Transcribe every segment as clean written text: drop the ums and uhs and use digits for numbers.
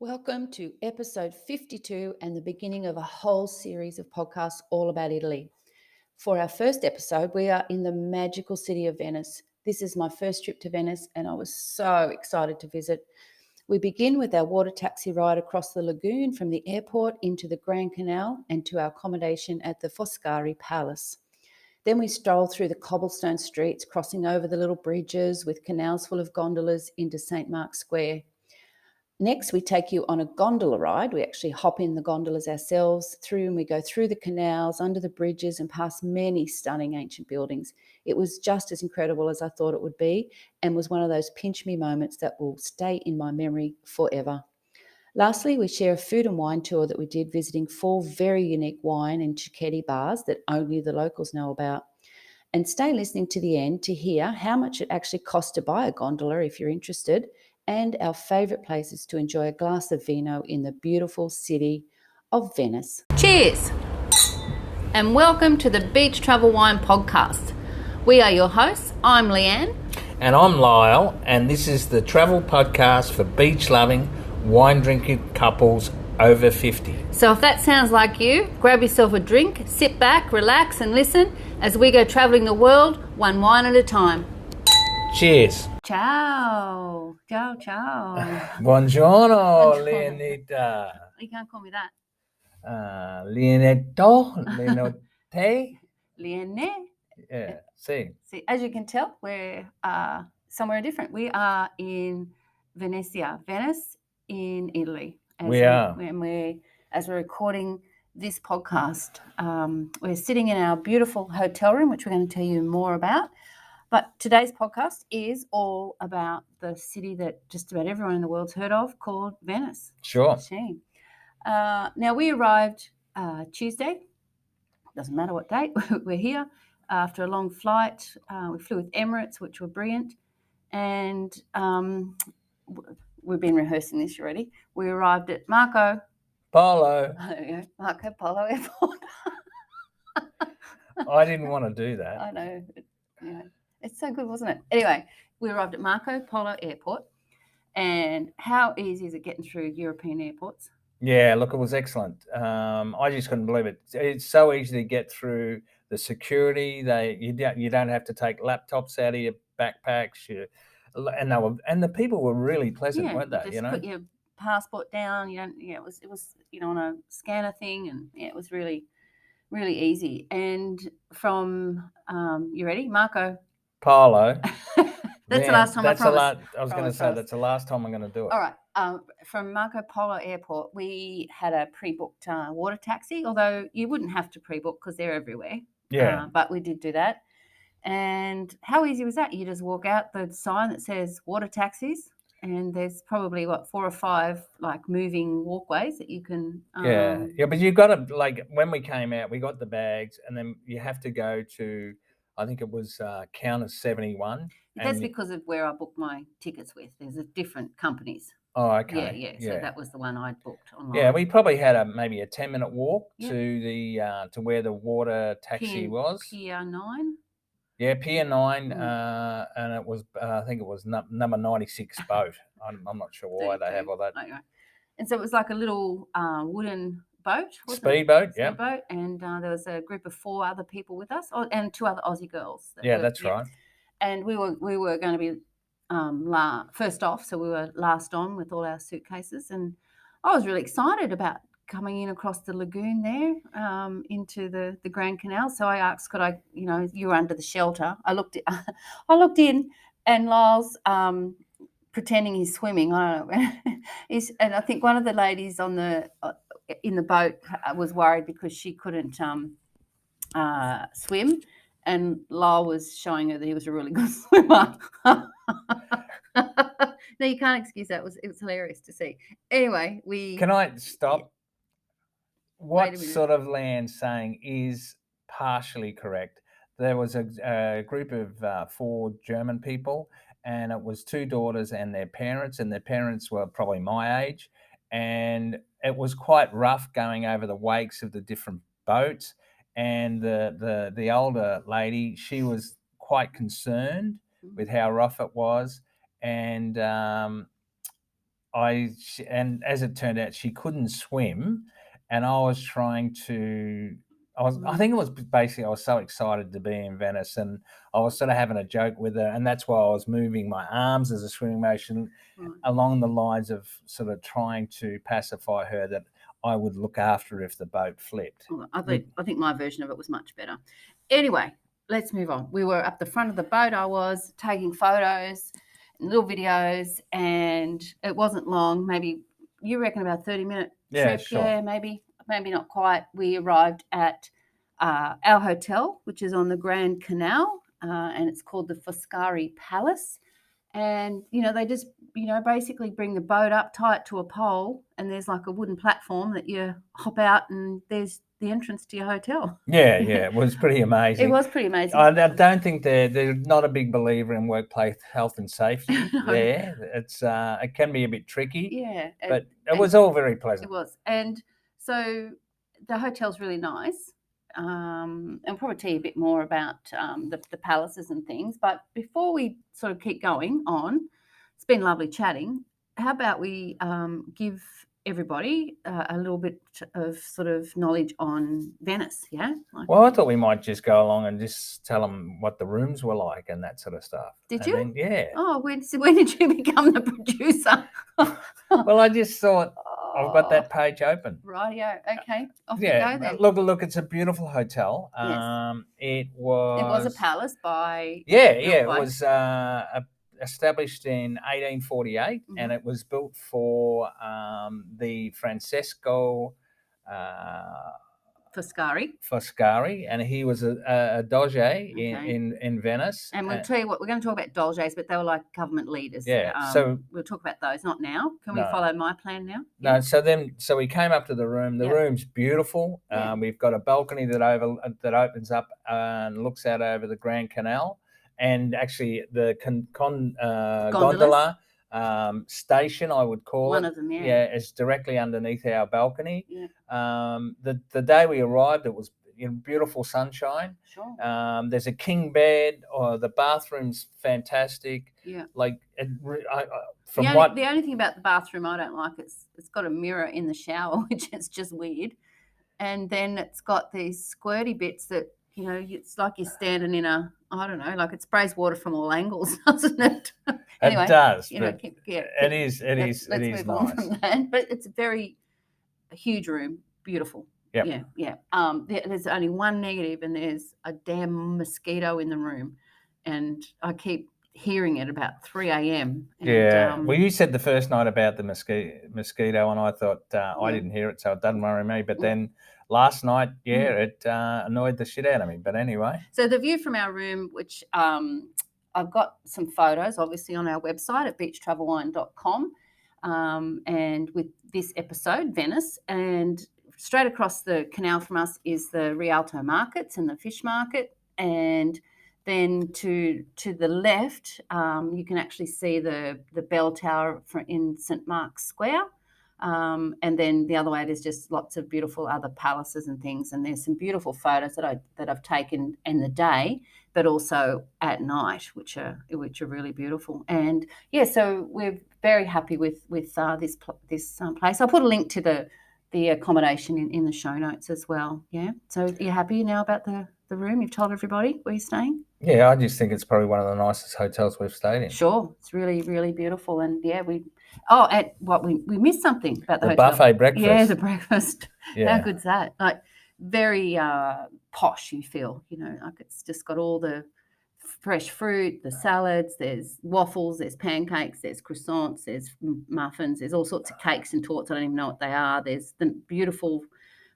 Welcome to episode 52 and the beginning of a whole series of podcasts all about Italy. For our first episode, we are in the magical city of Venice. This is my first trip to Venice and I was so excited to visit. We begin with our water taxi ride across the lagoon from the airport into the Grand Canal and to our accommodation at the Foscari Palace. Then we stroll through the cobblestone streets, crossing over the little bridges with canals full of gondolas into St. Mark's Square. Next, we take you on a gondola ride. We actually hop in the gondolas ourselves and we go through the canals, under the bridges and past many stunning ancient buildings. It was just as incredible as I thought it would be and was one of those pinch me moments that will stay in my memory forever. Lastly, we share a food and wine tour that we did, visiting 4 very unique wine and cicchetti bars that only the locals know about. And stay listening to the end to hear how much it actually costs to buy a gondola if you're interested, and our favourite places to enjoy a glass of vino in the beautiful city of Venice. Cheers! And welcome to the Beach Travel Wine Podcast. We are your hosts. I'm Leanne. And I'm Lyle, and this is the travel podcast for beach-loving, wine-drinking couples over 50. So if that sounds like you, grab yourself a drink, sit back, relax and listen as we go travelling the world, one wine at a time. Cheers. Ciao. Ciao, ciao. Buongiorno, Leonita. You can't call me that. Leonetto, Leonotte. Liene. Yeah, see. See, as you can tell, we're somewhere different. We are in Venice in Italy. As we're recording this podcast, we're sitting in our beautiful hotel room, which we're going to tell you more about. But today's podcast is all about the city that just about everyone in the world's heard of, called Venice. Sure. Now, we arrived Tuesday. Doesn't matter what date. We're here after a long flight. We flew with Emirates, which were brilliant. And we've been rehearsing this already. We arrived at Marco Polo Airport. I didn't want to do that. I know. It's so good, wasn't it? Anyway, we arrived at Marco Polo Airport. And how easy is it getting through European airports? Yeah, look, it was excellent. I just couldn't believe it. It's so easy to get through the security. You don't have to take laptops out of your backpacks. And the people were really pleasant, weren't they? Just put your passport down. It was on a scanner thing, and it was really, really easy. And from you ready, Marco Polo. That's the last time I promised. I was going to say that's the last time I'm going to do it. All right. From Marco Polo Airport, we had a pre-booked water taxi, although you wouldn't have to pre-book because they're everywhere. Yeah. But we did do that. And how easy was that? You just walk out the sign that says water taxis, and there's probably 4 or 5 like moving walkways that you can. Yeah. But you got to, like, when we came out, we got the bags, and then you have to go to, I think it was counter 71. That's because of where I booked my tickets with. There's different companies. Oh, okay. Yeah. So that was the one I booked online. Yeah, we probably had maybe a 10-minute walk to where the water taxi was. Pier 9. Yeah, Pier 9, and it was I think it was number 96 boat. I'm not sure why they have all that. Okay. And so it was like a little wooden boat. Speedboat, yeah. Speedboat, and there was a group of 4 other people with us, and 2 other Aussie girls. That's right. And we were going to be first off, so we were last on with all our suitcases, and I was really excited about coming in across the lagoon there into the Grand Canal. So I asked, could I, you were under the shelter. I looked in, and Lyle's pretending he's swimming. I don't know. And I think one of the ladies in the boat was worried because she couldn't swim. And Lyle was showing her that he was a really good swimmer. No, you can't excuse that. It was hilarious to see. Anyway, Can I stop? What sort of land saying is partially correct? There was a group of 4 German people, and it was 2 daughters and their parents were probably my age, and it was quite rough going over the wakes of the different boats. And the older lady, she was quite concerned with how rough it was, and and as it turned out, she couldn't swim, and I was trying to. I think it was basically I was so excited to be in Venice, and I was sort of having a joke with her, and that's why I was moving my arms as a swimming motion along the lines of sort of trying to pacify her that I would look after her if the boat flipped. Well, I think my version of it was much better. Anyway, let's move on. We were up the front of the boat. I was taking photos, little videos, and it wasn't long. Maybe you reckon about 30-minute trip? Sure. Yeah, maybe not quite. We arrived at our hotel, which is on the Grand Canal, and it's called the Foscari Palace. And, they just, basically bring the boat up, tie it to a pole, and there's like a wooden platform that you hop out, and there's the entrance to your hotel. Yeah, it was pretty amazing. It was pretty amazing. I don't think they're not a big believer in workplace health and safety there. It's it can be a bit tricky. Yeah. But it was all very pleasant. It was. And so the hotel's really nice. And I'll probably tell you a bit more about the palaces and things. But before we sort of keep going on, it's been lovely chatting. How about we give everybody a little bit of sort of knowledge on Venice, yeah? Well, I thought we might just go along and just tell them what the rooms were like and that sort of stuff. Did you? Then, yeah. Oh, when did you become the producer? Well, I just thought I've got that page open. Rightio. Okay. Off you go then. Look, it's a beautiful hotel. Yes. It was a palace by... It was established in 1848, and it was built for the Francesco Foscari, and he was a doge in Venice. And we'll tell you what, we're going to talk about doges, but they were like government leaders. Yeah, so we'll talk about those, not now. Can we follow my plan now? No, so we came up to the room. The room's beautiful. We've got a balcony that opens up and looks out over the Grand Canal, and actually the gondola station, I would call one it. Of them, is directly underneath our balcony. Yeah. The day we arrived, it was in beautiful sunshine. Sure. There's a king bed. The bathroom's fantastic. Yeah. Like the only thing about the bathroom I don't like, it's got a mirror in the shower, which is just weird, and then it's got these squirty bits that it's like you're standing in like it sprays water from all angles, doesn't it? Anyway, it does. It is nice. From that. But it's a huge room, beautiful. Yep. Yeah. There's only one negative, and there's a damn mosquito in the room, and I keep hearing it about 3 a.m. Well, you said the first night about the mosquito, and I thought I didn't hear it, so it doesn't worry me. But then last night, it annoyed the shit out of me. But anyway. So the view from our room, which I've got some photos, obviously, on our website at beachtravelwine.com, and with this episode, Venice, and straight across the canal from us is the Rialto markets and the fish market, and then to the left, you can actually see the bell tower in St. Mark's Square. And then the other way, there's just lots of beautiful other palaces and things. And there's some beautiful photos that I've taken in the day, but also at night, which are really beautiful. And so we're very happy with this place. I'll put a link to the accommodation in the show notes as well. Yeah. So you're happy now about the room? You've told everybody where you're staying? Yeah, I just think it's probably one of the nicest hotels we've stayed in. Sure. It's really, really beautiful. And we missed something about the hotel. Buffet breakfast. Yeah, the breakfast. Yeah. How good's that? Like very posh, you feel, like it's just got all the fresh fruit, the salads, there's waffles, there's pancakes, there's croissants, there's muffins, there's all sorts of cakes and torts. I don't even know what they are. There's the beautiful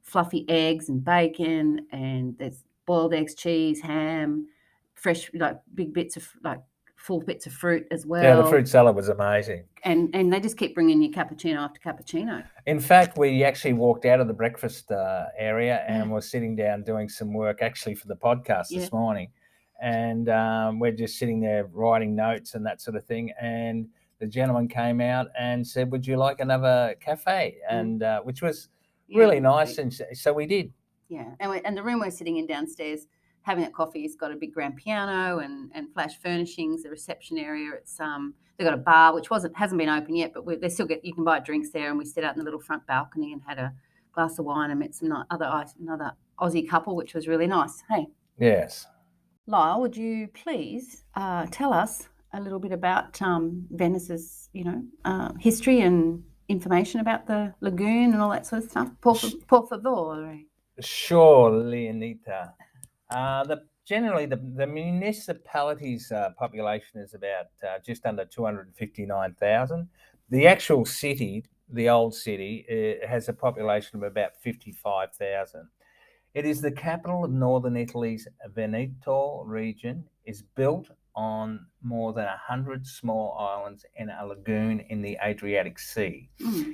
fluffy eggs and bacon, and there's boiled eggs, cheese, ham, fresh, like big bits of, like full bits of fruit as well. Yeah, the fruit salad was amazing. And they just keep bringing you cappuccino after cappuccino. In fact, we actually walked out of the breakfast area and were sitting down doing some work actually for the podcast this morning. And we're just sitting there writing notes and that sort of thing. And the gentleman came out and said, "Would you like another cafe?" And which was really nice. And so we did. Yeah. And the room we're sitting in downstairs having that coffee. It's got a big grand piano and flash furnishings. The reception area. It's they've got a bar which hasn't been open yet, but they still you can buy drinks there. And we sat out in the little front balcony and had a glass of wine and met another Aussie couple, which was really nice. Hey. Yes. Lyle, would you please tell us a little bit about Venice's, history and information about the lagoon and all that sort of stuff? Por favor. Sure, Leonita. Generally, the municipality's population is about just under 259,000. The actual city, the old city, has a population of about 55,000. It is the capital of northern Italy's Veneto region, is built on more than 100 small islands in a lagoon in the Adriatic Sea.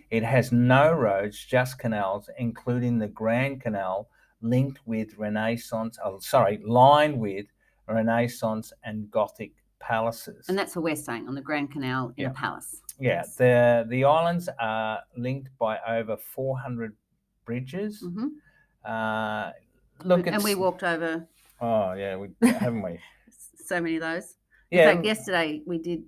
It has no roads, just canals, including the Grand Canal, lined with Renaissance and Gothic palaces. And that's where we're staying, on the Grand Canal in a palace. Yeah, yes. The islands are linked by over 400 bridges. And we walked over. Oh yeah, haven't we? So many of those. Yeah. In fact, yesterday we did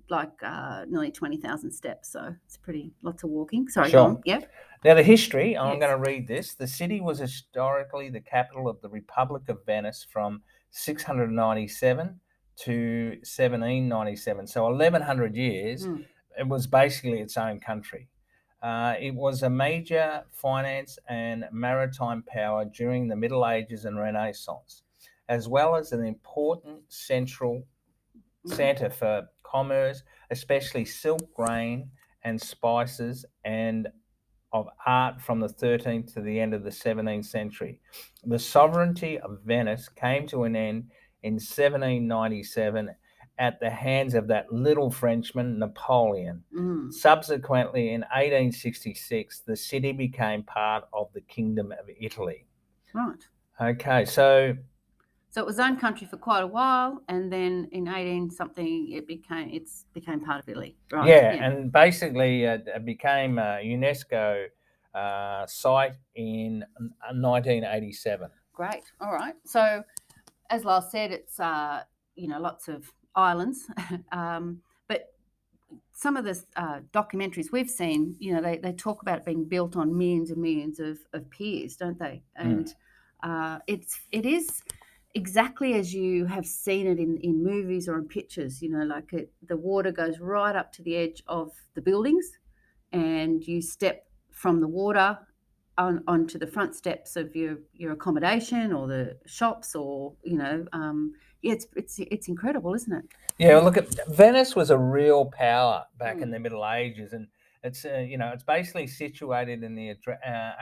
nearly 20,000 steps, so it's lots of walking. Sorry, sure. Go on. Yep. Now the history, I'm going to read this. The city was historically the capital of the Republic of Venice from 697 to 1797. So 1100 years, it was basically its own country. It was a major finance and maritime power during the Middle Ages and Renaissance, as well as an important centre for commerce, especially silk, grain, and spices, and of art from the 13th to the end of the 17th century. The sovereignty of Venice came to an end in 1797 at the hands of that little Frenchman, Napoleon. Subsequently, in 1866, the city became part of the Kingdom of Italy. Right. Okay, so it was own country for quite a while, and then in 18-something, it became part of Italy. Right. Yeah, and basically it became a UNESCO site in 1987. Great. All right. So, as Lyle said, it's lots of islands, but some of the documentaries we've seen, they talk about it being built on millions and millions of piers, don't they? And it is exactly as you have seen it in movies or in pictures. The water goes right up to the edge of the buildings, and you step from the water onto the front steps of your accommodation or the shops, or it's incredible, isn't it? Yeah, well, look, Venice was a real power back in the Middle Ages, and it's it's basically situated in the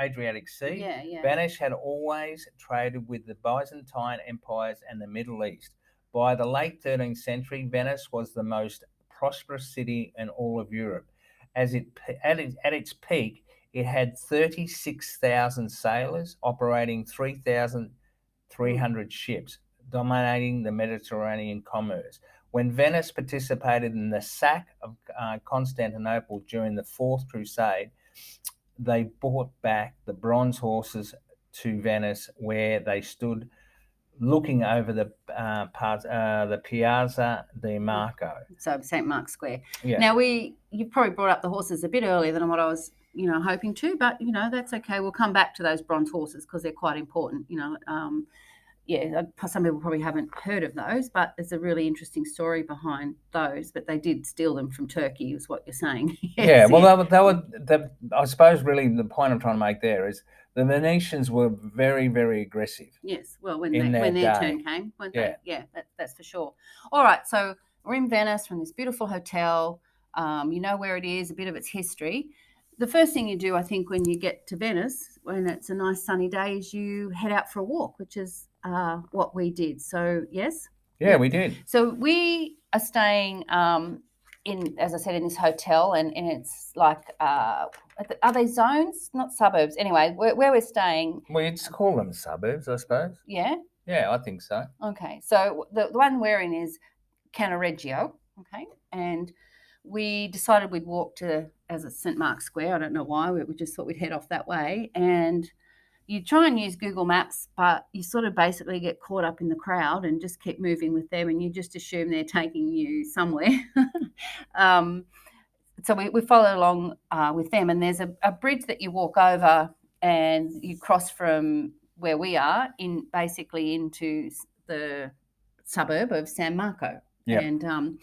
Adriatic Sea. Yeah. Venice had always traded with the Byzantine empires and the Middle East. By the late 13th century, Venice was the most prosperous city in all of Europe. At its peak, it had 36,000 sailors operating 3,300 ships, dominating the Mediterranean commerce. When Venice participated in the sack of Constantinople during the Fourth Crusade, they brought back the bronze horses to Venice, where they stood looking over the Piazza di Marco. So St. Mark's Square. Yeah. Now you probably brought up the horses a bit earlier than what I was hoping to, but that's okay. We'll come back to those bronze horses because they're quite important. Some people probably haven't heard of those, but there's a really interesting story behind those. But they did steal them from Turkey, is what you're saying. Yes, well, they were. I suppose really the point I'm trying to make there is the Venetians were very, very aggressive. Yes, well, when their turn came, weren't they? Yeah, that's for sure. All right, so we're in Venice, from this beautiful hotel. You know where it is, a bit of its history. The first thing you do, I think, when you get to Venice, when it's a nice sunny day, is you head out for a walk, which is what we did. So, yes? Yeah, we did. So we are staying in, as I said, in this hotel, and it's like, are they zones? Not suburbs. Anyway, where we're staying. Well, you'd call them suburbs, I suppose. Yeah? Yeah, I think so. Okay, so the one we're in is Cannareggio, okay, and we decided we'd walk to, as it's St. Mark's Square. I don't know why. We just thought we'd head off that way. And you try and use Google Maps, but you sort of basically get caught up in the crowd and just keep moving with them, and you just assume they're taking you somewhere. So we follow along with them, and there's a bridge that you walk over and you cross from where we are basically into the suburb of San Marco. Yep. And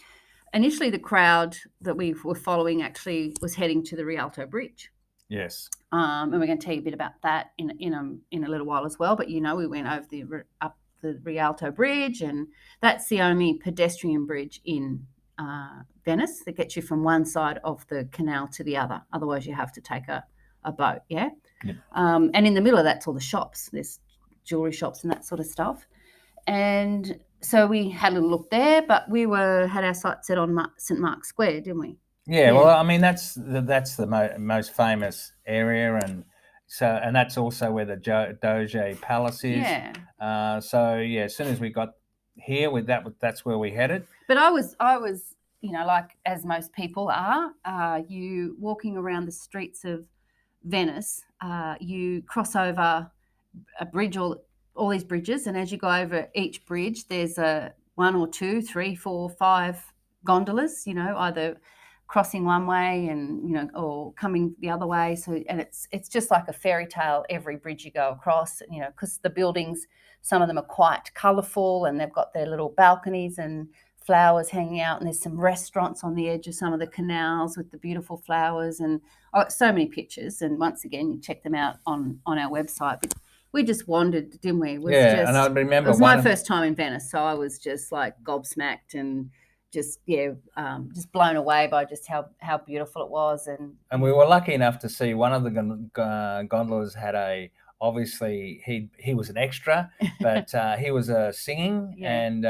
initially the crowd that we were following actually was heading to the Rialto Bridge. Yes. And we're going to tell you a bit about that in a little while as well. But we went over up the Rialto Bridge, and that's the only pedestrian bridge in Venice that gets you from one side of the canal to the other. Otherwise, you have to take a boat. Yeah. Yep. And in the middle of that's all the shops. There's jewelry shops and that sort of stuff. And so we had a little look there, but we had our sights set on St. Mark's Square, didn't we? Yeah, well, I mean, that's the most famous area, and that's also where the Doge Palace is. Yeah. So yeah, as soon as we got here with that, that's where we headed. But I was, like as most people are, you walking around the streets of Venice, you cross over a bridge, all these bridges, and as you go over each bridge, there's one or two, 3, 4, 5 gondolas, either crossing one way and or coming the other way. So, and it's just like a fairy tale every bridge you go across, because the buildings, some of them are quite colourful, and they've got their little balconies and flowers hanging out, and there's some restaurants on the edge of some of the canals with the beautiful flowers, and so many pictures. And once again, you check them out on our website. But we just wandered, didn't we? And I remember it was my first time in Venice, so I was just like gobsmacked and just blown away by just how beautiful it was. And we were lucky enough to see one of the gondolas had obviously he was an extra, but he was singing. Yeah. And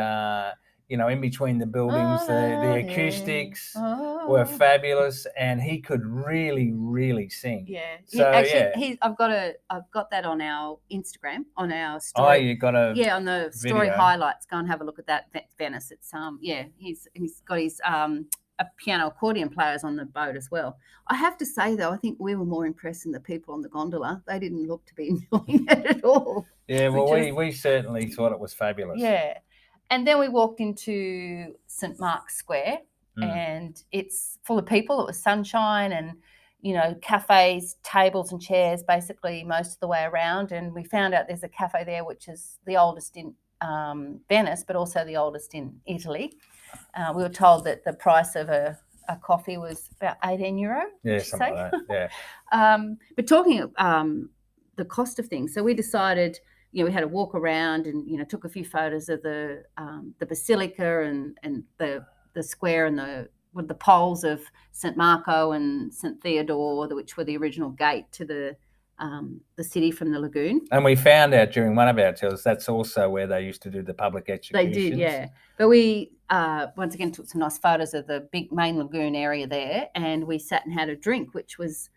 in between the buildings, the acoustics were fabulous, and he could really, really sing. Yeah. So actually, I've got that on our Instagram, on our story. Oh, you got a on the story video. Highlights. Go and have a look at that. Venice. It's he's got his a piano accordion players on the boat as well. I have to say though, I think we were more impressed than the people on the gondola. They didn't look to be enjoying it at all. Yeah, well, we certainly thought it was fabulous. Yeah. And then we walked into St. Mark's Square, and it's full of people. It was sunshine and, cafes, tables and chairs basically most of the way around. And we found out there's a cafe there which is the oldest in Venice, but also the oldest in Italy. We were told that the price of a coffee was about €18. Yeah, something like that, yeah. But talking the cost of things, so we decided, we had a walk around and, took a few photos of the basilica and the square and the poles of St. Marco and St. Theodore, which were the original gate to the city from the lagoon. And we found out during one of our tours that's also where they used to do the public executions. They did, yeah. But we once again took some nice photos of the big main lagoon area there, and we sat and had a drink, which was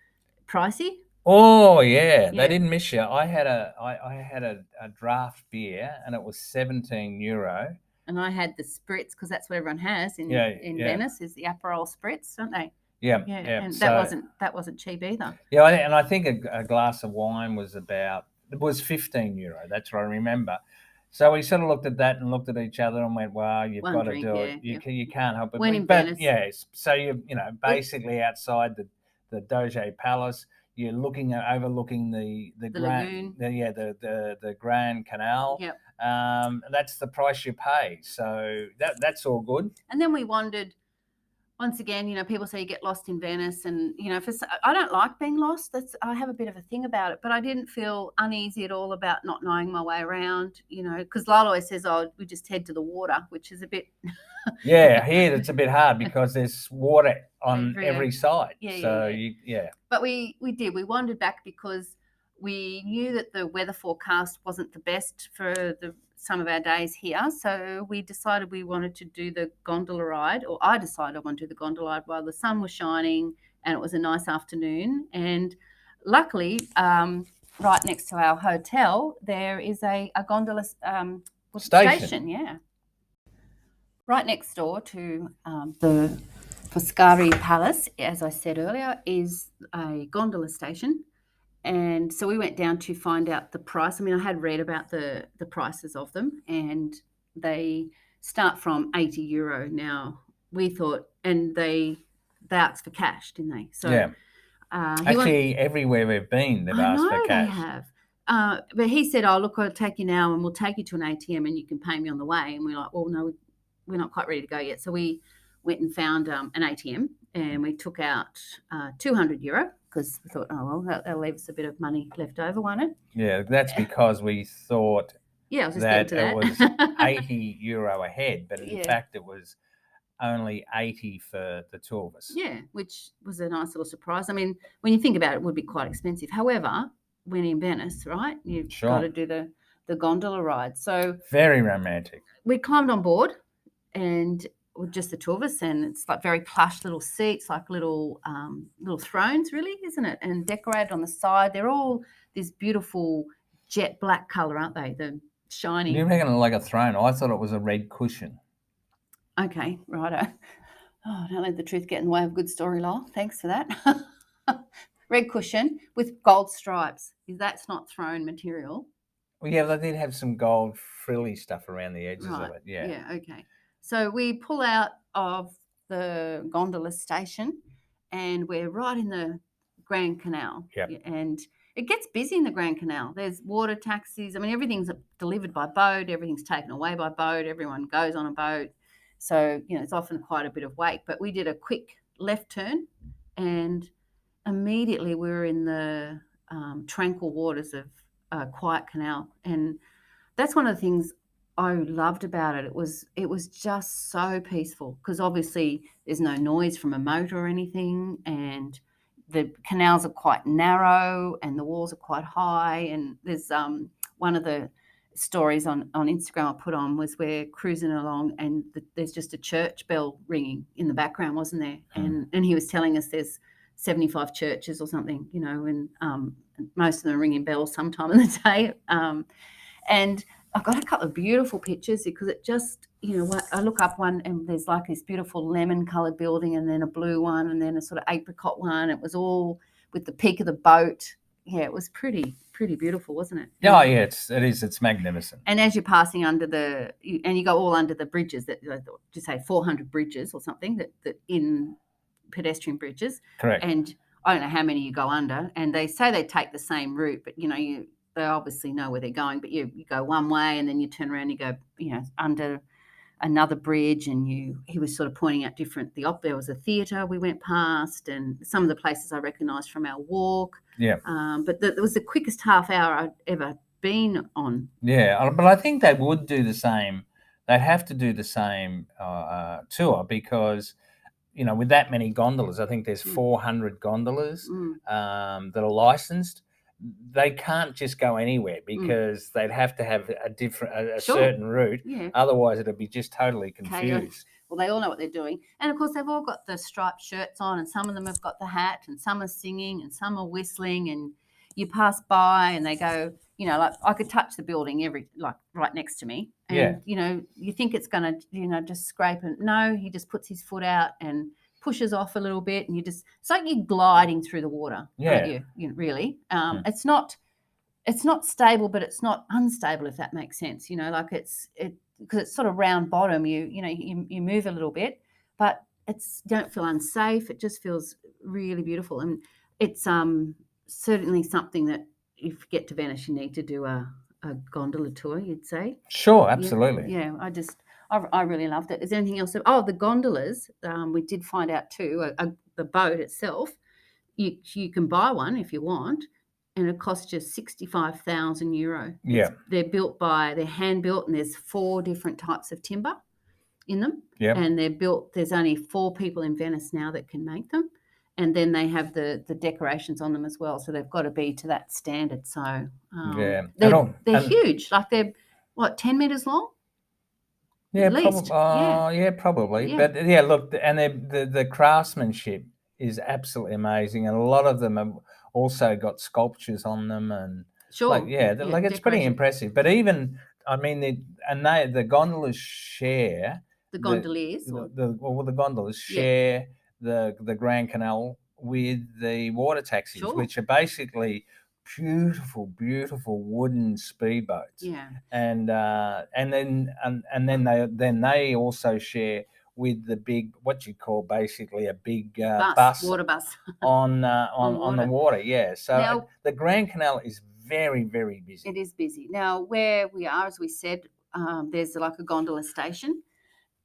pricey. Oh yeah, they didn't miss you. I had a draft beer, and it was €17. And I had the spritz, because that's what everyone has in Venice, is the Aperol spritz, don't they? Yeah. And that wasn't cheap either. Yeah, and I think a glass of wine was €15. That's what I remember. So we sort of looked at that and looked at each other and went, "Well, you've got to do it. You can't help it." When in Venice. Yes. So basically outside the Doge Palace. You're overlooking the lagoon. The Grand Canal. Yep. That's the price you pay. So that's all good. And then we wandered. Once again, people say you get lost in Venice, and I don't like being lost. I have a bit of a thing about it, but I didn't feel uneasy at all about not knowing my way around. Because Lyle always says, "Oh, we just head to the water," which is a bit. Yeah, here it's a bit hard because there's water on every side. But we did. We wandered back because we knew that the weather forecast wasn't the best for some of our days here. So we decided we wanted to do the gondola ride, or I decided I wanted to do the gondola ride while the sun was shining and it was a nice afternoon. And luckily, right next to our hotel, there is a gondola station. Yeah. Right next door to the Foscari Palace, as I said earlier, is a gondola station. And so we went down to find out the price. I mean, I had read about the prices of them, and they start from €80. Now we thought, and they asked for cash, didn't they? So Yeah. he Actually, everywhere we've been, they've I asked know for they cash. have. But he said, "Oh, look, I'll take you now, and we'll take you to an ATM, and you can pay me on the way." And we're like, "Well, no, we're not quite ready to go yet." So we went and found an ATM, and we took out €200 because we thought, "Oh, well, that'll leave us a bit of money left over, won't it?" Yeah, that's because we thought Yeah, I was just getting that to it that. was €80 a head, but in Yeah. fact it was only 80 for the two of us. Yeah, which was a nice little surprise. I mean, when you think about it, it would be quite expensive. However, when in Venice, right, you've got Sure. to do the gondola ride. So Very romantic. we climbed on board, and with just the two of us, and it's like very plush little seats, like little thrones, really, isn't it? And decorated on the side. They're all this beautiful jet black color, aren't they? The shiny. You reckon like a throne? I thought it was a red cushion. Okay, righto. Oh, don't let the truth get in the way of a good story, Lyle. Thanks for that. Red cushion with gold stripes. That's not throne material. Well, yeah, they did have some gold frilly stuff around the edges Right. of it. Yeah. Yeah, okay. So we pull out of the gondola station, and we're right in the Grand Canal. Yep. And it gets busy in the Grand Canal. There's water taxis. I mean, everything's delivered by boat. Everything's taken away by boat. Everyone goes on a boat. So, it's often quite a bit of wait. But we did a quick left turn, and immediately we were in the tranquil waters of Quiet Canal. And that's one of the things I loved about it. It was just so peaceful because obviously there's no noise from a motor or anything, and the canals are quite narrow and the walls are quite high. And there's one of the stories on Instagram I put on was we're cruising along, and there's just a church bell ringing in the background, wasn't there? And he was telling us there's 75 churches or something, and most of them are ringing bells sometime in the day. And I got a couple of beautiful pictures because it just, I look up one and there's like this beautiful lemon-coloured building, and then a blue one, and then a sort of apricot one. It was all with the peak of the boat. Yeah, it was pretty beautiful, wasn't it? Yeah, oh, yeah, it is. It's magnificent. And as you're passing under you go all under the bridges that, just say 400 bridges or something that in pedestrian bridges. Correct. And I don't know how many you go under, and they say they take the same route, but they obviously know where they're going, but you go one way and then you turn around and you go, under another bridge, and he was sort of pointing out there was a theatre we went past, and some of the places I recognised from our walk. Yeah. But it was the quickest half hour I'd ever been on. Yeah, but I think they would do the same. They'd have to do the same tour because, with that many gondolas, I think there's 400 gondolas that are licensed. They can't just go anywhere because they'd have to have a certain route. Yeah. Otherwise, it'd be just totally confused. Chaos. Well, they all know what they're doing. And, of course, they've all got the striped shirts on, and some of them have got the hat, and some are singing, and some are whistling, and you pass by and they go, like I could touch the building right next to me. And, you think it's going to, just scrape it. No, he just puts his foot out and pushes off a little bit, and it's like you're gliding through the water, aren't you? Really. It's not stable, but it's not unstable, if that makes sense. Like because it's sort of round bottom. You move a little bit, but you don't feel unsafe. It just feels really beautiful, and it's certainly something that if you get to Venice, you need to do a gondola tour. You'd say. Sure, absolutely. Yeah, I really loved it. Is there anything else? Oh, the gondolas. We did find out too. The boat itself, you can buy one if you want, and it costs you €65,000. Yeah, they're hand built, and there's 4 different types of timber in them. Yeah, and they're built. There's only 4 people in Venice now that can make them, and then they have the decorations on them as well. So they've got to be to that standard. So they're huge. Like they're 10 meters long. Yeah, at least. Probably. Yeah. But look, and the craftsmanship is absolutely amazing, and a lot of them have also got sculptures on them, and sure, it's pretty impressive. But even, I mean, the gondolas share the gondoliers, the gondolas share the Grand Canal with the water taxis, which are basically beautiful wooden speedboats. Yeah. And then they also share with the big, what you call basically a big bus water bus. on the water. Yeah. So Now, the Grand Canal is very, very busy. It is busy. Now, where we are, as we said, there's like a gondola station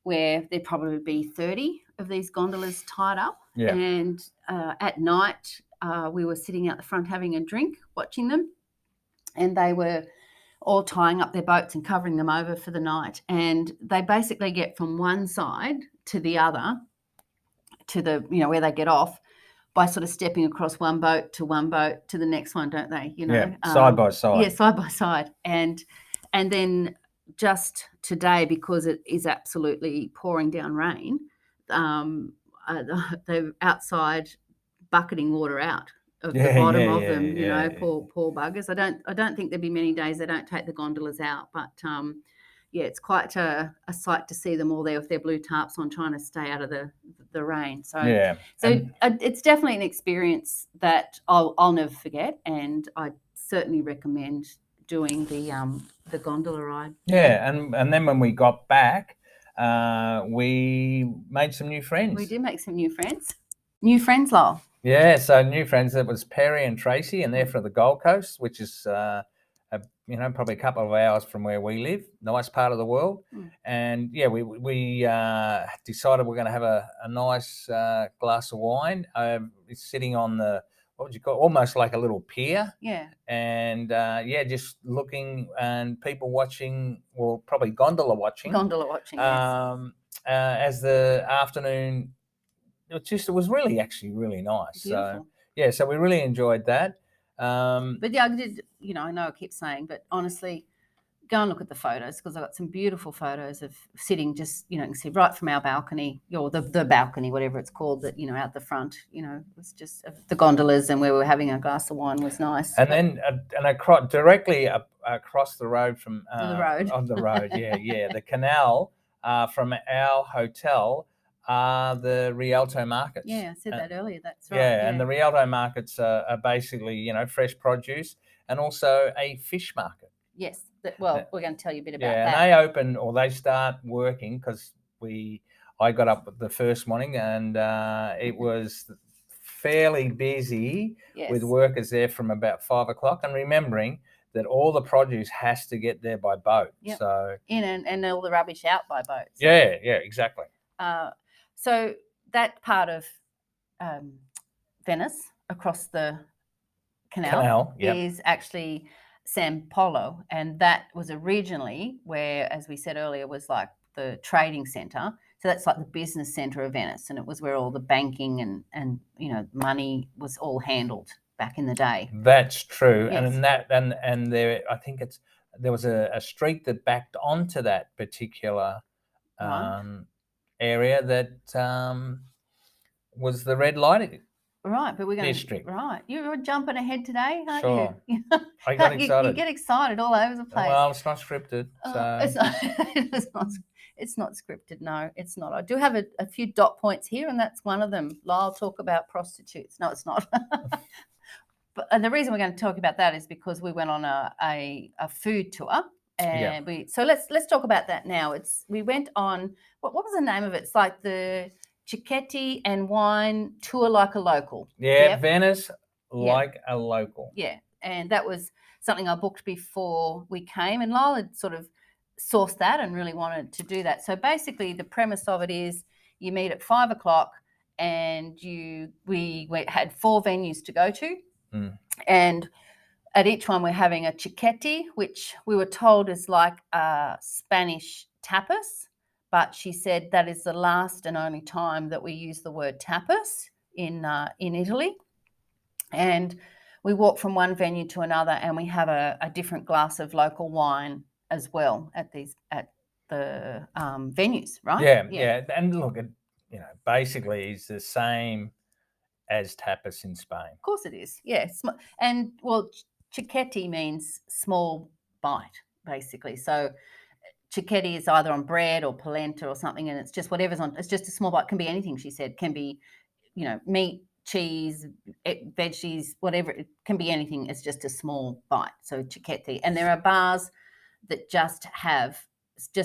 where there'd probably be 30 of these gondolas tied up. Yeah. And at night, we were sitting out the front having a drink, watching them, and they were all tying up their boats and covering them over for the night. And they basically get from one side to the other, to the, where they get off, by sort of stepping across one boat to the next one, don't they? Yeah, side by side. Yeah, side by side. And then just today, because it is absolutely pouring down rain, they're outside bucketing water out of the bottom of them. Poor buggers. I don't think there'd be many days they don't take the gondolas out, but it's quite a sight to see them all there with their blue tarps on, trying to stay out of the rain. So it's definitely an experience that I'll never forget, and I certainly recommend doing the gondola ride. Yeah, and then when we got back, we made some new friends. We did make some new friends. New friends, Lyle. Yeah, so new friends. That was Perry and Tracy, and they're from the Gold Coast, which is probably a couple of hours from where we live, nice part of the world. And we decided we're going to have a nice glass of wine. It's sitting on the, what would you call it? Almost like a little pier. Yeah. And just looking and people watching, well, probably gondola watching. Yes. As the afternoon, it was really actually really nice. Beautiful. So we really enjoyed that. But yeah, I did, I know I keep saying, but honestly, go and look at the photos, because I've got some beautiful photos of sitting just, you can see right from our balcony, or the balcony, whatever it's called, that, out the front, it was just the gondolas, and where we were having a glass of wine was nice. And then directly across the road from the road. On the road, the canal from our hotel are the Rialto markets. Yeah, I said that earlier. That's right. Yeah, and the Rialto markets are basically, fresh produce, and also a fish market. Yes. We're going to tell you a bit about that. Yeah, and they start working, because I got up the first morning, and it was fairly busy with workers there from about 5 o'clock, and remembering that all the produce has to get there by boat. Yep. So and all the rubbish out by boat. Yeah, exactly. So that part of Venice, across the canal is actually San Polo, and that was originally where, as we said earlier, was like the trading centre. So that's like the business centre of Venice, and it was where all the banking and money was all handled back in the day. That's true. Yes. And there, I think there was a street that backed onto that particular area that was the red light. Right, but we're going district. Right, you're jumping ahead today, aren't Sure. you? I got excited. You get excited all over the place. Well, it's not scripted. It's not scripted. No, it's not. I do have a few dot points here, and that's one of them. Lyle, talk about prostitutes. No, it's not. But the reason we're going to talk about that is because we went on a food tour. And so let's talk about that now. We went on, what was the name of it? It's like the Cicchetti and Wine Tour Like a Local. Yeah, yep. Venice like a local. Yeah, and that was something I booked before we came, and Lyle had sort of sourced that and really wanted to do that. So basically the premise of it is you meet at 5 o'clock, and we had 4 venues to go to. And at each one we're having a cicchetti, which we were told is like a Spanish tapas, but she said that is the last and only time that we use the word tapas in Italy. And we walk from one venue to another, and we have a different glass of local wine as well at the venues, right? Yeah. And look, basically it's the same as tapas in Spain. Of course it is, yes. And, well, cicchetti means small bite, basically. So cicchetti is either on bread or polenta or something, and it's just whatever's on. It's just a small bite. It can be anything, she said. It can be, meat, cheese, veggies, whatever. It can be anything. It's just a small bite. So cicchetti. And there are bars that just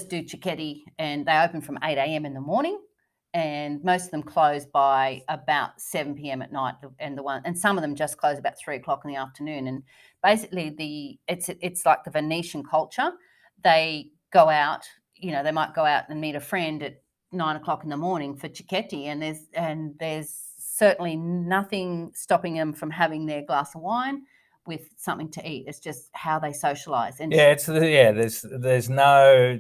do cicchetti, and they open from 8 a.m. in the morning, and most of them close by about 7 p.m. at night, and some of them just close about 3 o'clock in the afternoon. And basically it's like the Venetian culture. They go out, they might go out and meet a friend at 9 o'clock in the morning for cicchetti, and there's certainly nothing stopping them from having their glass of wine with something to eat. It's just how they socialise. And there's no,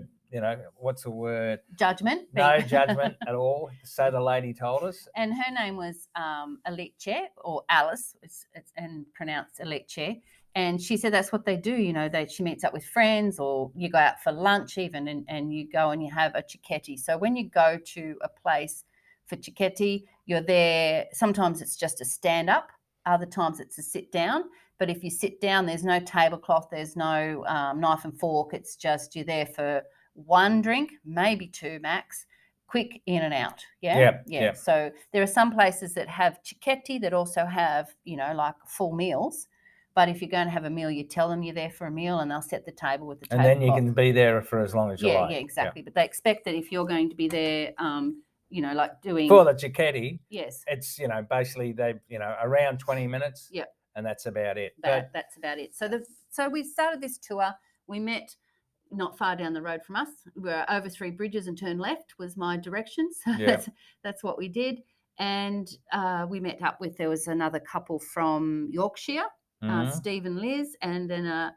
what's the word? Judgment. No judgment at all. So the lady told us. And her name was Alice, or Alice, and pronounced Alice. And she said that's what they do. She meets up with friends, or you go out for lunch even, and you go and you have a cicchetti. So when you go to a place for cicchetti, you're there. Sometimes it's just a stand up. Other times it's a sit down. But if you sit down, there's no tablecloth, there's no knife and fork. It's just you're there for one drink, maybe two max, quick in and out. Yeah. So there are some places that have cicchetti that also have, like full meals. But if you're going to have a meal, you tell them you're there for a meal, and they'll set the table with the tablecloth. And then you can be there for as long as you like. Yeah, exactly. But they expect that if you're going to be there, like doing... For the cicchetti, yes, it's, basically they, around 20 minutes. Yep. And that's about it. That's about it. So we started this tour. We met not far down the road from us. We were over 3 bridges and turned left was my direction. So that's what we did. And we met up with, there was another couple from Yorkshire, Steve and Liz, and then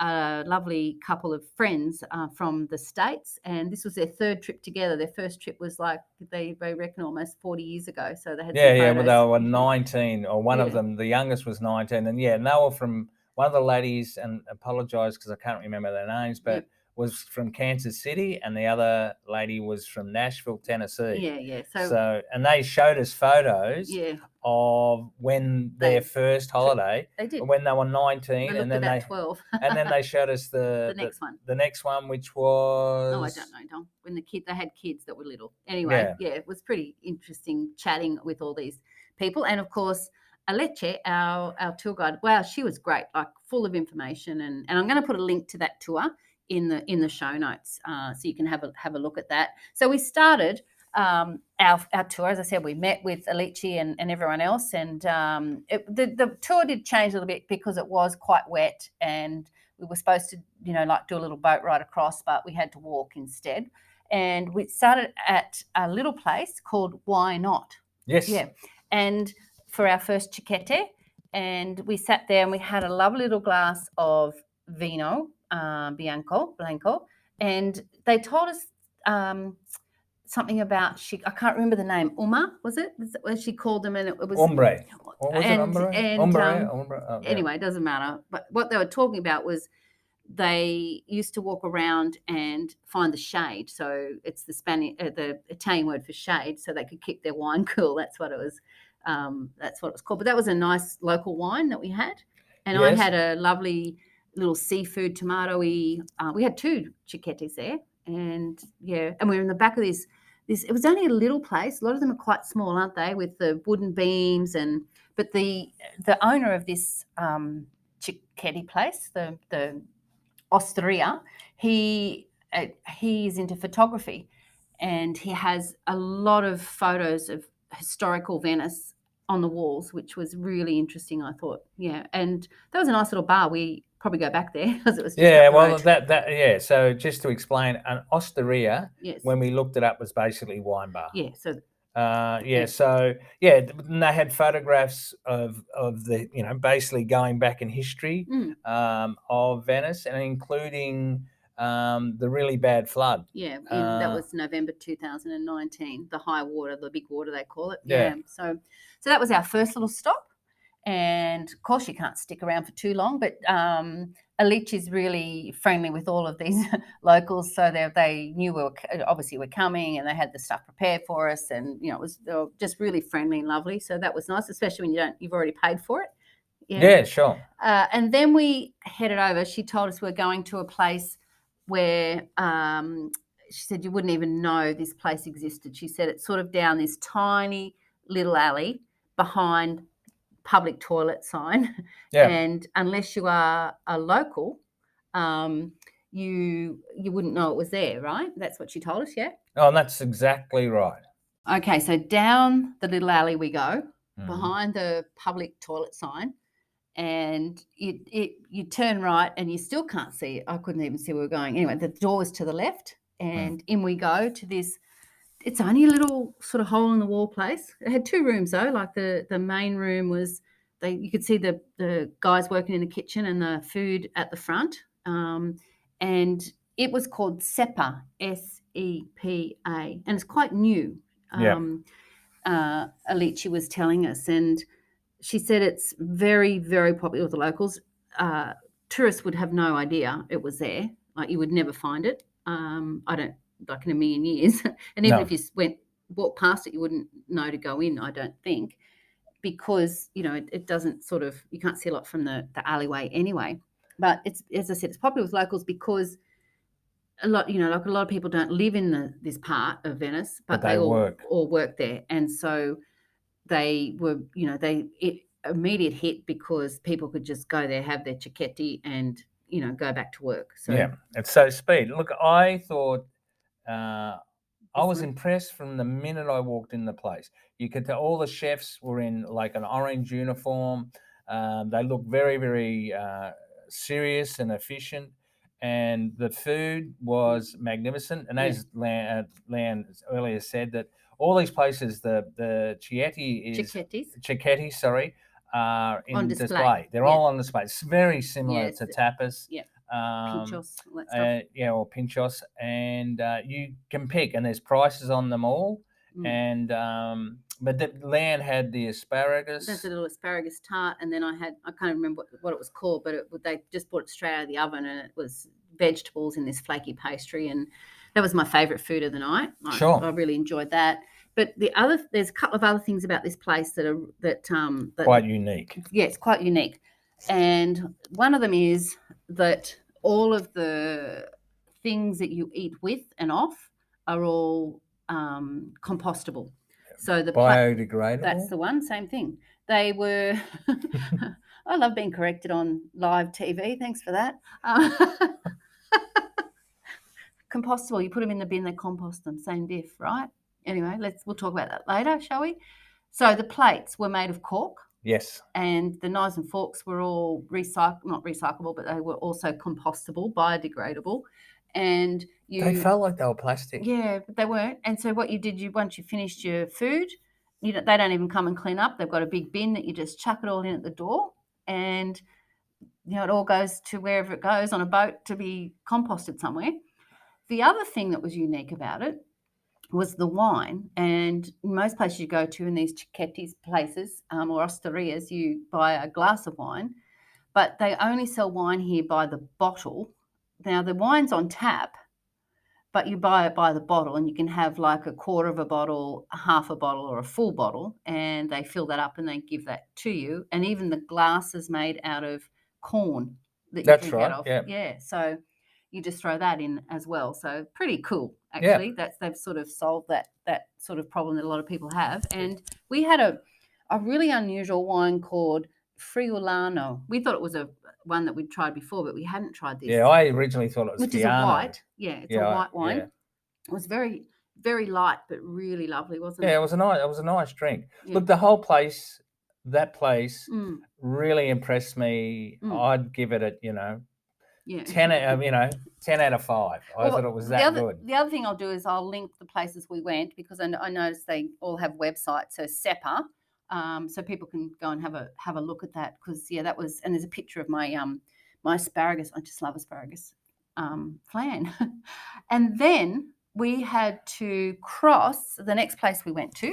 a lovely couple of friends from the States. And this was their 3rd trip together. Their first trip was like, they reckon almost 40 years ago. So they had some photos. Well, they were 19, or one of them, the youngest was 19. And they were from, one of the ladies, and apologise because I can't remember their names, but was from Kansas City, and the other lady was from Nashville, Tennessee. Yeah. So and they showed us photos of when their first holiday, they did, when they were 19, and then they 12, and then they showed us the next one, which was, I don't know, Don. When they had kids that were little. Anyway, it was pretty interesting chatting with all these people, and of course, Aleche, our tour guide. Wow, she was great, like full of information, and I'm going to put a link to that tour in the show notes, so you can have a look at that. So we started our tour. As I said, we met with Alici and everyone else, and the tour did change a little bit because it was quite wet, and we were supposed to do a little boat ride across, but we had to walk instead. And we started at a little place called Why Not? Yes. Yeah. And for our first cicchetti, and we sat there and we had a lovely little glass of vino blanco, and they told us something about, I can't remember the name, Uma, was it? She called them, and it was Ombre. What was it, Ombre? Anyway, it doesn't matter. But what they were talking about was they used to walk around and find the shade. So it's the Italian word for shade, so they could keep their wine cool. That's what it was. That's what it was called. But that was a nice local wine that we had, and I had a lovely little seafood tomatoey. We had 2 cicchettis there, and we were in the back of this. It was only a little place. A lot of them are quite small, aren't they? With the wooden beams, but the owner of this cicchetti place, the Osteria, he is into photography, and he has a lot of photos of historical Venice on the walls, which was really interesting, I thought. And that was a nice little bar. We probably go back there because it was just up the road. So just to explain, an osteria, when we looked it up, was basically wine bar. So and they had photographs of the basically going back in history of Venice, and including the really bad flood. That was November 2019, the high water, the big water they call it. So that was our first little stop. And of course, you can't stick around for too long, but Alice is really friendly with all of these locals. So they knew we're coming, and they had the stuff prepared for us. And, they were just really friendly and lovely. So that was nice, especially when you've already paid for it. Yeah, sure. And then we headed over. She told us we're going to a place where she said you wouldn't even know this place existed. She said it's sort of down this tiny little alley, behind public toilet sign. Yeah. And unless you are a local, you wouldn't know it was there, right? That's what she told us, yeah? Oh, that's exactly right. Okay, so down the little alley we go, Mhm. behind the public toilet sign, and you turn right and you still can't see it. I couldn't even see where we were going. Anyway, the door was to the left, and in we go to this. It's only a little sort of hole in the wall place. It had 2 rooms though. Like the main room was, you could see the guys working in the kitchen and the food at the front. And it was called SEPA, SEPA, and it's quite new. Alici was telling us, and she said it's very, very popular with the locals. Tourists would have no idea it was there. Like, you would never find it. I don't, like, in a million years. And even if you walked past it, you wouldn't know to go in, I don't think, because, it doesn't sort of, you can't see a lot from the alleyway anyway. But it's, as I said, it's popular with locals because a lot, like a lot of people don't live in this part of Venice, but they all work there. And so they were, immediate hit because people could just go there, have their cicchetti, and go back to work. So yeah, it's so speed. Look, I thought I was impressed from the minute I walked in the place. You could tell all the chefs were in like an orange uniform. They looked very, very serious and efficient, and the food was magnificent. And as Lan earlier said, that all these places, the cicchetti, sorry, are on display. They're all on display. It's very similar to tapas. Yeah. Pinchos, all that stuff. Or pinchos, and you can pick, and there's prices on them all. And but the Lan had the asparagus. There's a little asparagus tart, and then I can't remember what it was called, but they just brought it straight out of the oven, and it was vegetables in this flaky pastry, and that was my favourite food of the night. I really enjoyed that. But there's a couple of other things about this place that are quite unique. Yeah, it's quite unique. And one of them is that all of the things that you eat with and off are all compostable. So the biodegradable. That's the one. Same thing. They were. I love being corrected on live TV. Thanks for that. Compostable. You put them in the bin, they compost them. Same diff, right? Anyway, we'll talk about that later, shall we? So the plates were made of cork. Yes. And the knives and forks were all not recyclable, but they were also compostable, biodegradable. And they felt like they were plastic. Yeah, but they weren't. And so what you did, once you finished your food, they don't even come and clean up. They've got a big bin that you just chuck it all in at the door, and it all goes to wherever it goes on a boat to be composted somewhere. The other thing that was unique about it was the wine. And in most places you go to in these cicchettis places or osterias, you buy a glass of wine, but they only sell wine here by the bottle. Now, the wine's on tap, but you buy it by the bottle, and you can have like a quarter of a bottle, a half a bottle, or a full bottle, and they fill that up and they give that to you. And even the glass is made out of corn that you drink out of. Yeah. So you just throw that in as well. So pretty cool, actually. Yeah. They've sort of solved that sort of problem that a lot of people have. And we had a really unusual wine called Friulano. We thought it was one that we'd tried before, but we hadn't tried this. Yeah, I originally thought it was which Fiano. Is a white. Yeah, it's a white wine. Yeah. It was very, very light, but really lovely, wasn't it? Yeah, it was a nice drink. Yeah. Look, the whole place, really impressed me. I'd give it 10 out of 5. I thought it was good. The other thing I'll do is I'll link the places we went, because I noticed they all have websites. So SEPA, so people can go and have a look at that, because that was, and there's a picture of my my asparagus. I just love asparagus flan. And then we had to cross the next place we went to.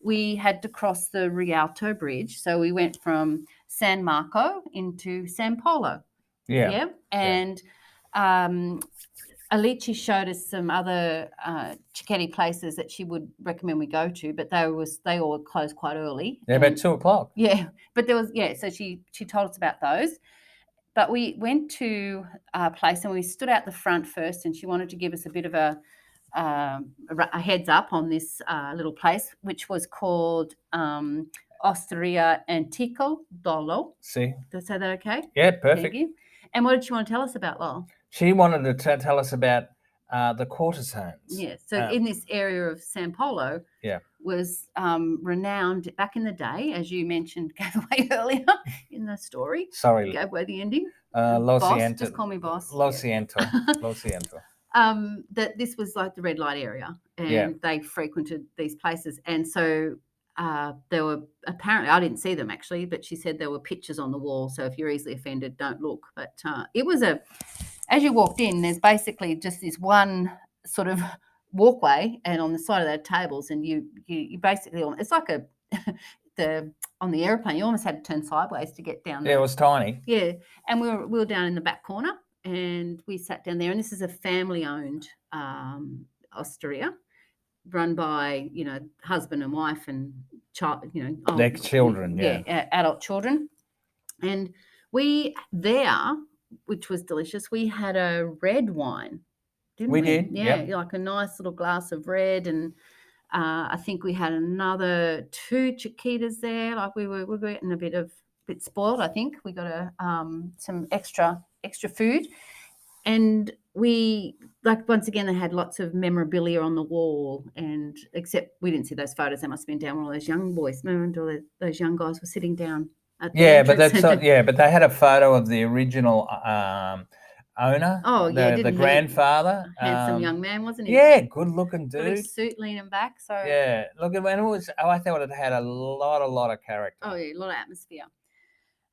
We had to cross the Rialto Bridge. So we went from San Marco into San Polo. Yeah. And Alici showed us some other cicchetti places that she would recommend we go to, but they all closed quite early. Yeah, about 2:00. Yeah, but there was so she told us about those. But we went to a place and we stood out the front first, and she wanted to give us a bit of a heads up on this little place, which was called Osteria Antico Dolo. See? Did I say that okay? Yeah, Thank perfect. you. And what did you want to tell us about, Lowell? She wanted to tell us about the courtesans. Yeah. So in this area of San Polo, was renowned back in the day, as you mentioned, gave away earlier in the story. Sorry. Gave away the ending. Boss, just call me boss. Lo siento. Lo siento. That this was like the red light area, and they frequented these places. And so there were apparently, I didn't see them actually, but she said there were pictures on the wall. So if you're easily offended, don't look. But it was as you walked in, there's basically just this one sort of walkway, and on the side of that tables, and you basically, it's like on the airplane, you almost had to turn sideways to get down there. Yeah, it was tiny. Yeah, and we were down in the back corner, and we sat down there, and this is a family-owned osteria, run by husband and wife and child, their children, adult children, and we there, which was delicious. We had a red wine. Didn't we? Did, yeah, like a nice little glass of red, and I think we had another 2 cicchetas there. Like we were getting a bit spoiled. I think we got some extra food, and we once again they had lots of memorabilia on the wall. And except we didn't see those photos. They must have been down when all those young boys. Remember, those young guys were sitting down. At the but that's but they had a photo of the original owner. Oh yeah, the grandfather, handsome young man, wasn't he? Yeah, good looking dude. Got his suit leaning back. So yeah, look at when it was. I thought it had a lot of character. Oh yeah, a lot of atmosphere.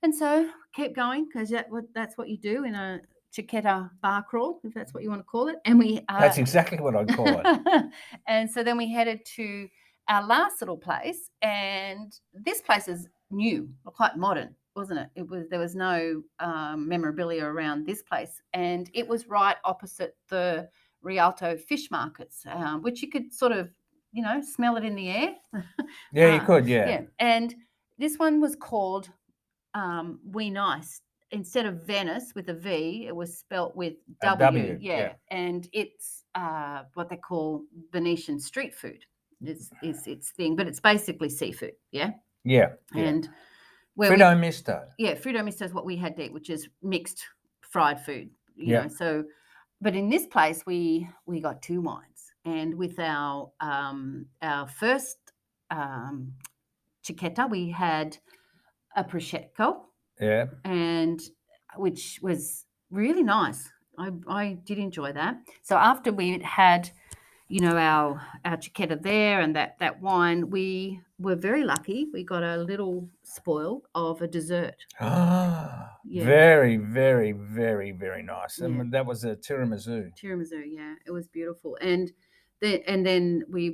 And so kept going because that's what you do in a cicchetta bar crawl, if that's what you want to call it. And we that's exactly what I'd call it. And so then we headed to our last little place, and this place is new, quite modern, wasn't it? There was no memorabilia around this place, and it was right opposite the Rialto fish markets, which you could sort of smell it in the air. Yeah, you could. Yeah. And this one was called We Nice. Instead of Venice with a V, it was spelt with W. Yeah. And it's what they call Venetian street food. Is its thing, but it's basically seafood. Yeah. Yeah. And Fritto misto. Yeah, fritto misto is what we had to eat, which is mixed fried food. You know, so, but in this place we got 2 wines, and with our first cicchetta we had a prosecco. Yeah. And which was really nice. I did enjoy that. So after we had our cicchetta there and that wine, we were very lucky. We got a little spoil of a dessert. Very, very, very, very nice. And that was a tiramisu. Yeah, it was beautiful. And then we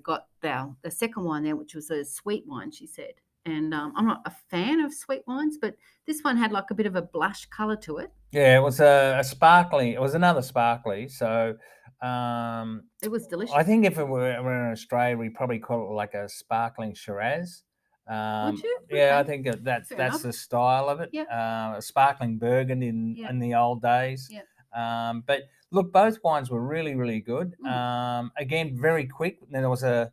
got the second wine there, which was a sweet wine, she said. And I'm not a fan of sweet wines, but this one had like a bit of a blush colour to it. Yeah, it was a sparkly. It was another sparkly. So it was delicious. I think if it were in Australia, we'd probably call it like a sparkling Shiraz. Would you? Yeah, I think that's the style of it. Yeah. A sparkling Burgundy in the old days. Yeah. But look, both wines were really, really good. Again, very quick. Then there was a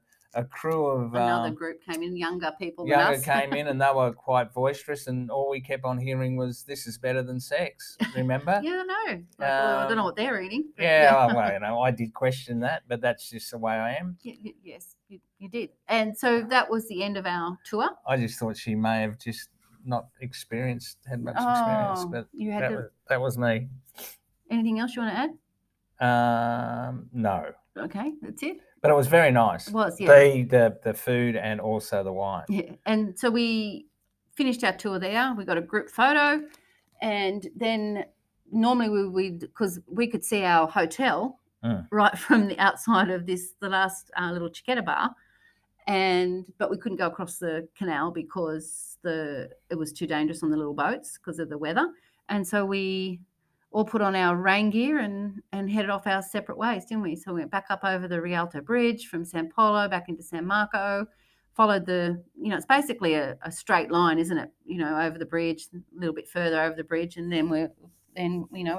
crew of another group came in, younger people came in, and they were quite boisterous, and all we kept on hearing was "This is better than sex." Remember? Yeah, I know. I don't know what they're eating. Well, I did question that, but that's just the way I am. Yes, you did. And so that was the end of our tour. I just thought she may have just not had much experience, but that was me. Anything else you want to add? No. Okay, that's it. But it was very nice. It was, the food and also the wine. Yeah, and so we finished our tour there. We got a group photo, and then normally because we could see our hotel right from the outside of the last little cicchetta bar, but we couldn't go across the canal because it was too dangerous on the little boats because of the weather, and so we all put on our rain gear and headed off our separate ways, didn't we? So we went back up over the Rialto Bridge from San Polo back into San Marco, followed it's basically a straight line, isn't it? Over the bridge, a little bit further over the bridge, and then we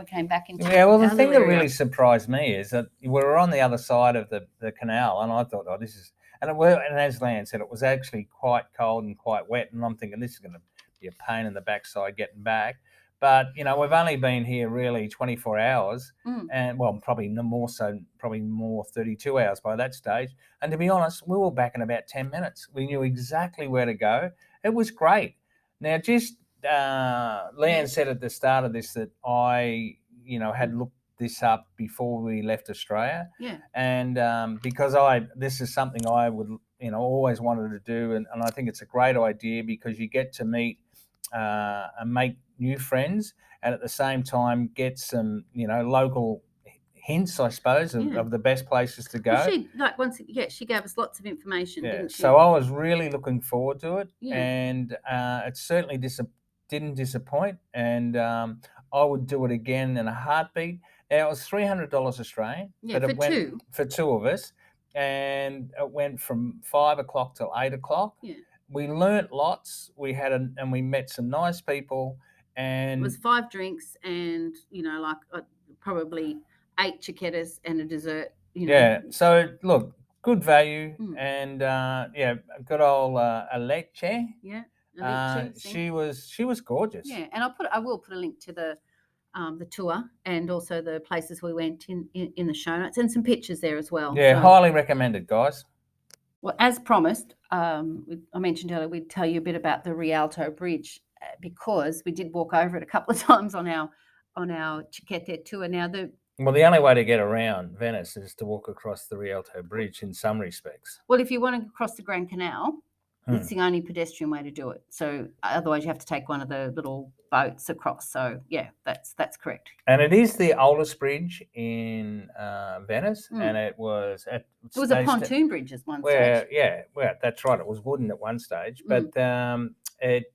came back into the thing that really surprised me is that we were on the other side of the canal, and I thought, And and as Lan said, it was actually quite cold and quite wet. And I'm thinking this is going to be a pain in the backside getting back. But we've only been here really 24 hours, and probably more 32 hours by that stage. And to be honest, we were back in about 10 minutes. We knew exactly where to go. It was great. Now, just Leanne said at the start of this that I, had looked this up before we left Australia. Yeah. And because this is something I would, always wanted to do, and I think it's a great idea because you get to meet and make new friends, and at the same time get some, local hints, I suppose, of the best places to go. Well, she gave us lots of information, didn't she? So I was really looking forward to it, Yeah. and it certainly didn't disappoint, and I would do it again in a heartbeat. Now, it was $300 Australian, Yeah, but for two of us, and it went from 5 o'clock till 8 o'clock. Yeah. We learnt lots. And we met some nice people. And it was 5 drinks and probably 8 cicchettis and a dessert. Yeah. So look, good value, and good old Aleche. Yeah. She was gorgeous. Yeah, and I will put a link to the tour and also the places we went in the show notes and some pictures there as well. Yeah, highly recommended, guys. Well, as promised, I mentioned earlier we'd tell you a bit about the Rialto Bridge because we did walk over it a couple of times on our cicchetti tour. Now the only way to get around Venice is to walk across the Rialto Bridge in some respects. Well, if you want to cross the Grand Canal, it's the only pedestrian way to do it. So otherwise you have to take one of the little boats across. So yeah, that's correct. And it is the oldest bridge in Venice, and it was a pontoon bridge at one stage. Yeah, that's right. It was wooden at one stage, but it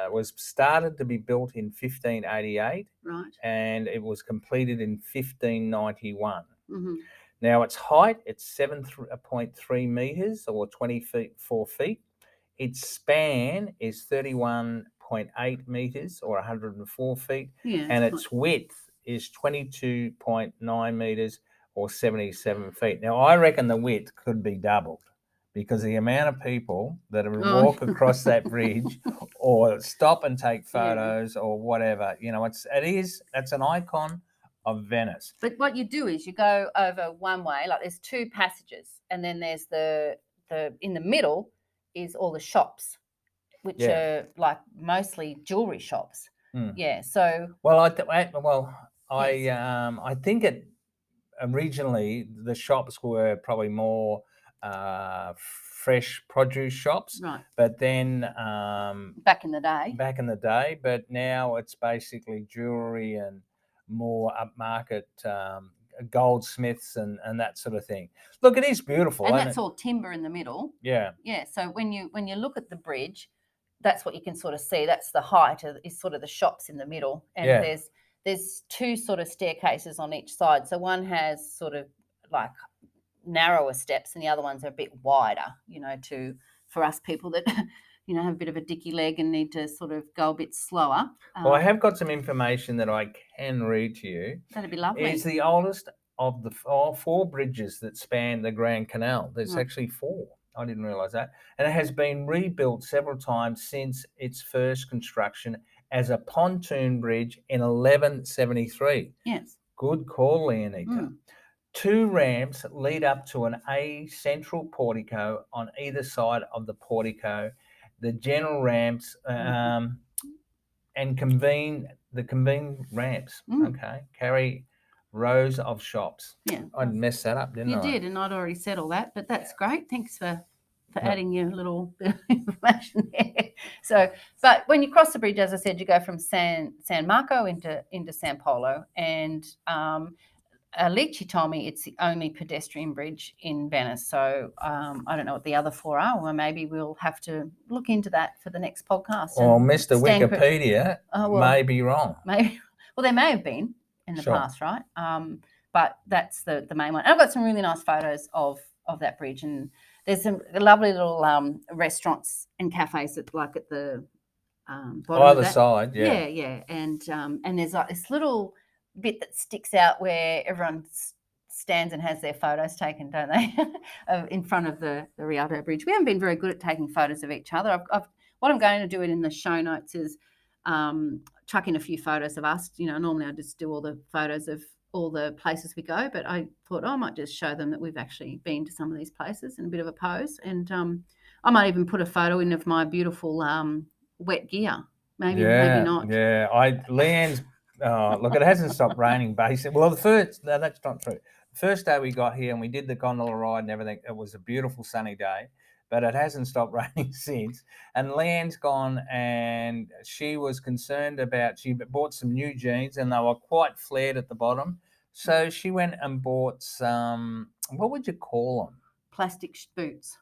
was started to be built in 1588, right? And it was completed in 1591. Mm-hmm. Now, its height, it's 7.3 metres or 24 feet. Its span is 31.8 metres or 104 feet. Yeah, and its width is 22.9 metres or 77 feet. Now, I reckon the width could be doubled because the amount of people that walk across that bridge or stop and take photos or whatever, that's an icon of Venice. But what you do is you go over one way, like there's 2 passages, and then there's the in the middle is all the shops, which are like mostly jewelry shops. Yeah. So I think it originally the shops were probably more fresh produce shops, right? But then back in the day, but now it's basically jewelry and more upmarket goldsmiths and that sort of thing. Look, it is beautiful, and that's all timber in the middle. Yeah. So when you look at the bridge, that's what you can sort of see. That's the height is sort of the shops in the middle, and there's 2 sort of staircases on each side. So one has sort of like narrower steps, and the other ones are a bit wider. For us people that have a bit of a dicky leg and need to sort of go a bit slower. Well, I have got some information that I can read to you. That'd be lovely. It's the oldest of the 4 bridges that span the Grand Canal. There's actually 4. I didn't realise that. And it has been rebuilt several times since its first construction as a pontoon bridge in 1173. Yes. Good call, Leonita. 2 ramps lead up to a central portico on either side of the portico. The general ramps and convene ramps, carry rows of shops. Yeah. I'd messed that up, didn't I? You did, and I'd already said all that, but that's great. Thanks for adding your little bit of information there. So, but when you cross the bridge, as I said, you go from San Marco into San Polo, and Alici told me it's the only pedestrian bridge in Venice. So I don't know what the other 4 are, or maybe we'll have to look into that for the next podcast. Well, Mr. Wikipedia may be wrong. Maybe. Well, there may have been in the past, right? But that's the main one. And I've got some really nice photos of that bridge, and there's some lovely little restaurants and cafes at the bottom either side. Yeah. And there's like this little bit that sticks out where everyone stands and has their photos taken, don't they? In front of the Rialto Bridge. We haven't been very good at taking photos of each other. What I'm going to do in the show notes is chuck in a few photos of us. Normally I just do all the photos of all the places we go, but I thought I might just show them that we've actually been to some of these places in a bit of a pose. And I might even put a photo in of my beautiful wet gear. Maybe not. Yeah, Leanne's. Look, it hasn't stopped raining. Basically, well, no, that's not true. The first day we got here and we did the gondola ride and everything, it was a beautiful sunny day, but it hasn't stopped raining since. And Leanne's gone, and she was concerned about. She bought some new jeans, and they were quite flared at the bottom. So she went and bought some. What would you call them? Plastic boots.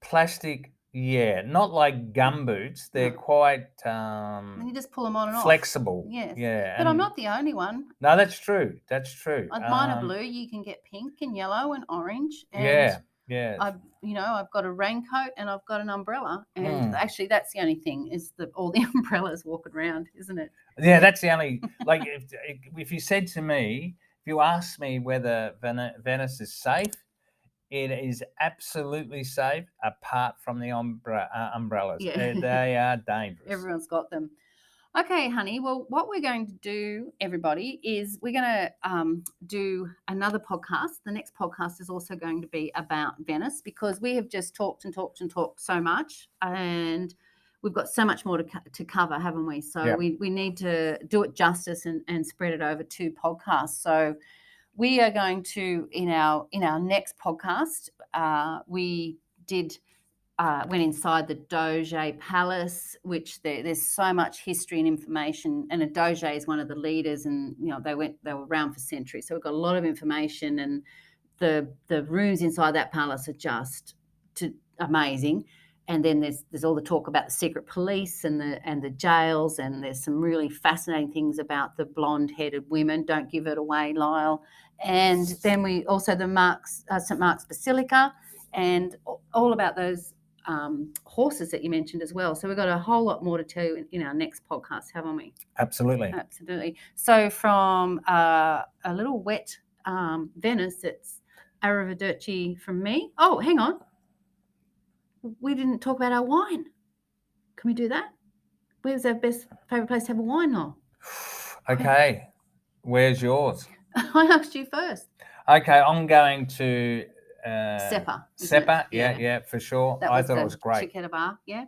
Plastic. Yeah, not like gum boots. They're quite and you just pull them on and flexible. off. Yes. Yeah. But I'm not the only one. No, that's true. That's true. Mine are blue. You can get pink and yellow and orange. And yeah. I've got a raincoat and I've got an umbrella. And actually, that's the only thing is that all the umbrellas walking around, isn't it? Yeah, that's the only. Like, if you said to me, if you asked me whether Venice is safe, it is absolutely safe, apart from the umbrellas. Yeah. They are dangerous. Everyone's got them. Okay, honey. Well, what we're going to do, everybody, is we're going to do another podcast. The next podcast is also going to be about Venice, because we have just talked so much, and we've got so much more to cover, haven't we? So we need to do it justice and spread it over 2 podcasts. So we are going to, in our next podcast, we went inside the Doge Palace, which there's so much history and information. And a Doge is one of the leaders, and they were around for centuries. So we've got a lot of information, and the rooms inside that palace are just amazing. And then there's all the talk about the secret police and the jails, and there's some really fascinating things about the blonde-headed women. Don't give it away, Lyle. And then we also St. Mark's Basilica, and all about those horses that you mentioned as well. So we've got a whole lot more to tell you in our next podcast, haven't we? Absolutely. So from a little wet Venice, it's arrivederci from me. Oh, hang on. We didn't talk about our wine. Can we do that? Where's our favourite place to have a wine, Noel? Okay. Where's yours? I asked you first. Okay, I'm going to Seppa. Yeah, for sure. I thought it was great. Cicchetti bar, yeah.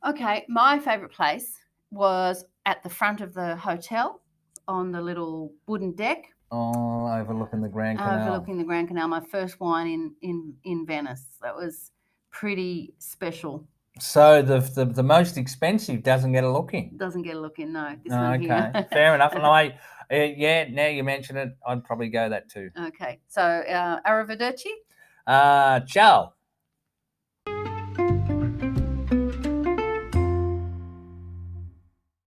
Okay, my favourite place was at the front of the hotel on the little wooden deck. Oh, overlooking the Grand Canal. Overlooking the Grand Canal. My first wine in Venice. That was pretty special. So the most expensive doesn't get a look in. Doesn't get a look in, no. This one here. Fair enough. And now you mention it, I'd probably go that too. Okay, so arrivederci. Ciao.